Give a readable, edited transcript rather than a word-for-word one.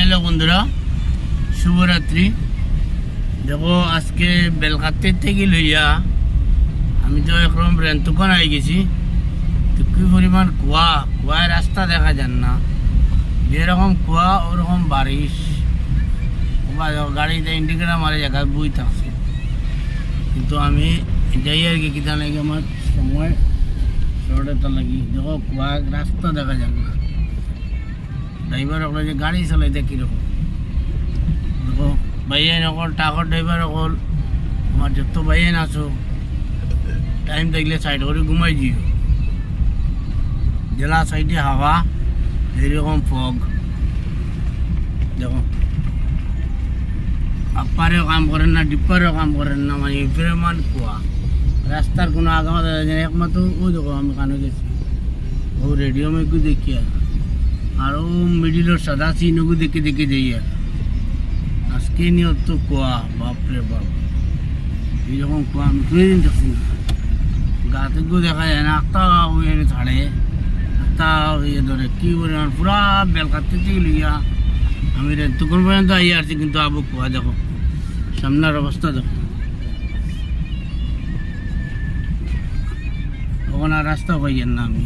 Hello বন্ধুরা, শুভরাত্রি। দেখো আজকে বেলকাতের থেকে লইয়া আমি তো একরকম রেন্তুকন আই গেছি। তো কি পরিমাণ কুয়ায় রাস্তা দেখা যান না, যেরকম কুয়া ওরকম বারিশ। গাড়িতে ইন্ডিকেটার মারে জায়গায় বই থাকছে, কিন্তু আমি যাই আর কি কিনা লাগে আমার সময় শর্টটা লাগি। দেখো কুয়া রাস্তা দেখা যান না, ড্রাইভার সকলে যে গাড়ি চালাইতে কীরকম। দেখো বাইয়ান অকল ট্রাকর ড্রাইভার অকল আমার যত বাইয়ান আছো টাইম থাকলে সাইড করে ঘুমাই দিও। জেলা সাইডে হাওয়া এরকম ফগ, দেখো আপ্পারেও কাম করেন না, ডিপ্পারেও কাম করেন না, মানে পরিমাণ কুয়া। রাস্তার কোনো আগামা একমাত্র ওই দেখো আমি কানে গেছি, ও রেডিও মেঘু দেখি আর ও মিডিলের সাদা সিনগু দেখে দেখে যাই। আর আজকে নিয়ে তো কুয়া, বাপরে বাপ, এইরকম কুয়া আমি কোনোদিন দেখছি না। গাতে গো দেখা যায় না, একটা এনে ছাড়ে, একটা ইয়ে ধরে কি পরিমাণ পুরা বেলকাতে থেকে লইয়া আমি তখন পর্যন্ত আই আসছি, কিন্তু আবু কুয়া দেখো, সামনের অবস্থা দেখো। তখন আর রাস্তা পাইয়েন না আমি।